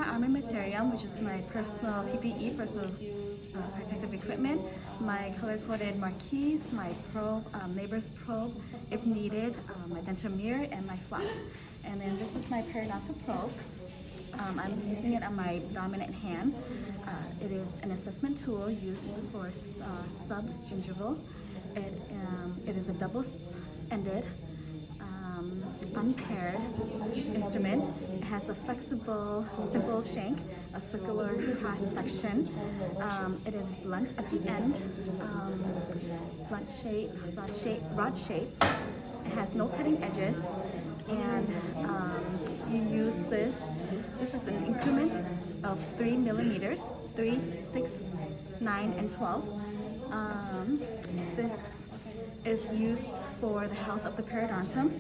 my armamentarium, which is my personal PPE, personal protective equipment, my color-coded marquees, my probe, neighbor's probe if needed, my dental mirror, and my floss. And then this is my periodontal probe. I'm using it on my dominant hand. It is an assessment tool used for subgingival. It is a double-ended, unpaired instrument. It has a flexible, simple shank, a circular cross section. It is blunt at the end, blunt shape, rod shape. It has no cutting edges, and you use this. This is an increment of 3 millimeters, 3, 6, 9, and 12. This is used for the health of the periodontum.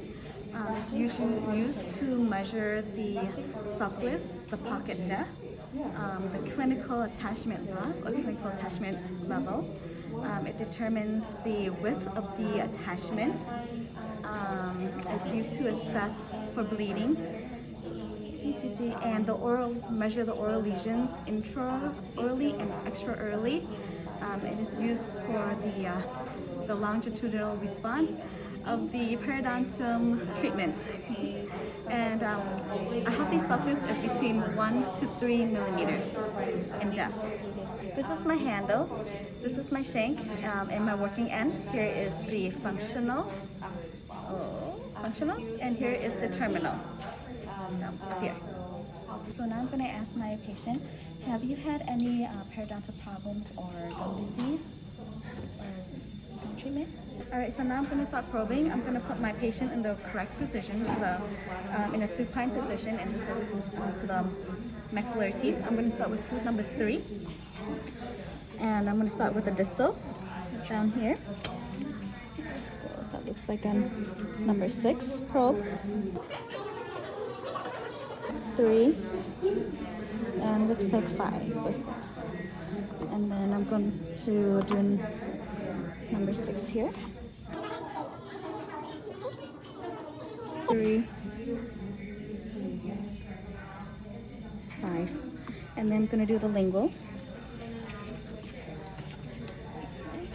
It's usually used to measure the sulcus, the pocket depth, the clinical attachment loss or clinical attachment level. It determines the width of the attachment. It's used to assess for bleeding, and measure the oral lesions intra-orally and extra-orally. It is used for the longitudinal response of the periodontum treatment. And a healthy sulcus is between 1 to 3 millimeters in depth. This is my handle. This is my shank and my working end. Here is the functional, and here is the terminal. Here. So now I'm going to ask my patient, have you had any periodontal problems or gum disease or gum treatment? Alright, so now I'm going to start probing. I'm going to put my patient in the correct position, which is in a supine position, and this is to the maxillary teeth. I'm going to start with tooth number 3. And I'm going to start with the distal down here. That looks like a number 6 probe. 3, and looks like 5 or 6. And then I'm going to do number 6 here. 3, 5. And then I'm going to do the lingual. This way.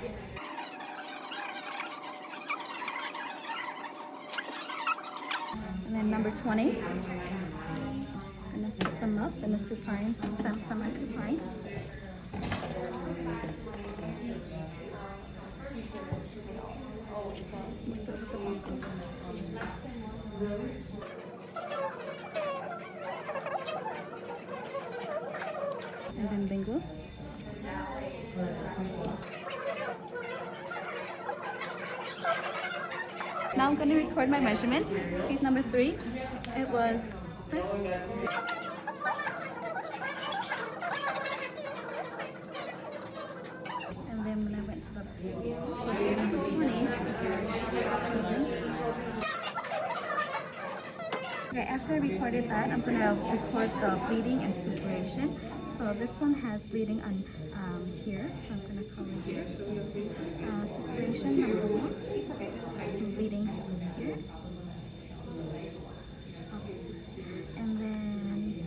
And then number 20. I'm going to set them up in a supine, semi-supine. And then lingual. Now I'm going to record my measurements. Tooth number 3, it was 6. And then when I went to the number 20, okay, after I recorded that, I'm going to record the bleeding and suppuration. So this one has bleeding on here, so I'm going to color here. Suppuration number 1, bleeding here. And then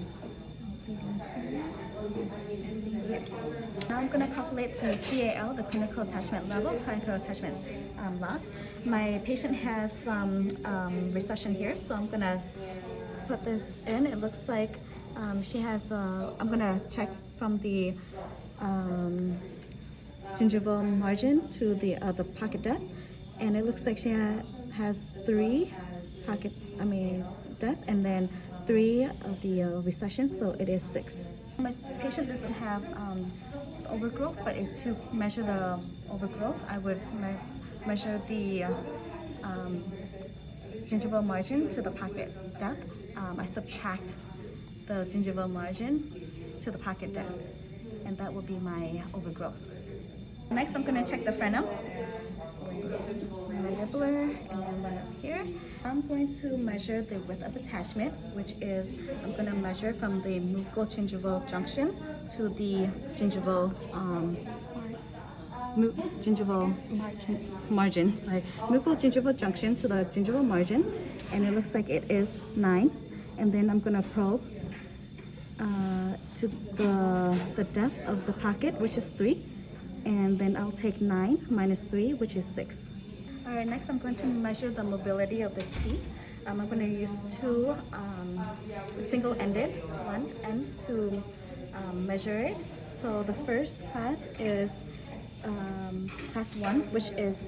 bleeding here. Now I'm going to calculate the CAL, the clinical attachment level, clinical attachment loss. My patient has some recession here, so I'm going to put this in. It looks like she has, I'm going to check from the gingival margin to the pocket depth, and it looks like she has 3 depth, and then 3 of the recession, so it is 6. My patient doesn't have overgrowth, but to measure the overgrowth, I would measure the gingival margin to the pocket depth. I subtract the gingival margin to the pocket depth, and that will be my overgrowth. Next, I'm going to check the frenum. Mandibular, and then one up here. I'm going to measure the width of attachment, which is, I'm going to measure from the mucogingival junction to the gingival margin. Sorry, mucogingival junction to the gingival margin, and it looks like it is 9. And then I'm going to probe to the depth of the pocket, which is 3. And then I'll take 9 minus 3, which is 6. All right, next I'm going to measure the mobility of the teeth. I'm going to use two single-ended one end to measure it. So the first class is class 1, which is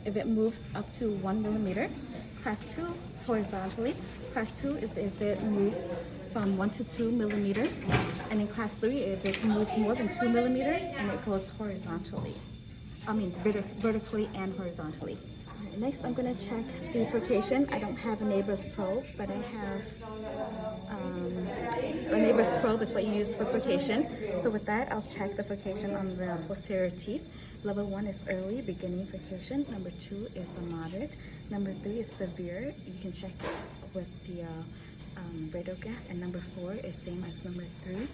if it moves up to 1 millimeter. Class 2, horizontally. Class 2 is if it moves from 1 to 2 millimeters. And in class 3, if it moves more than 2 millimeters and it goes horizontally. I mean vertically and horizontally. Right, next, I'm going to check bifurcation. I don't have a neighbor's probe, but I have a neighbor's probe is what you use for furcation. So with that, I'll check the furcation on the posterior teeth. Level 1 is early, beginning furcation. Number 2 is the moderate. Number 3 is severe. You can check it with the radiograph. And number 4 is same as number 3.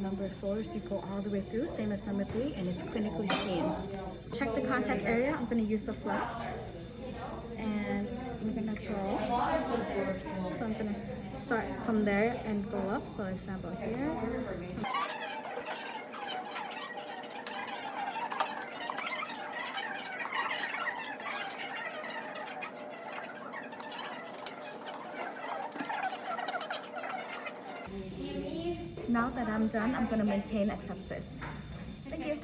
Number 4 is you go all the way through, same as number 3, and it's clinically seen. Check the contact area. I'm going to use the floss. And I'm going to go. So I'm going to start from there and go up. So example here. Now that I'm done, I'm going to maintain asepsis. Thank you.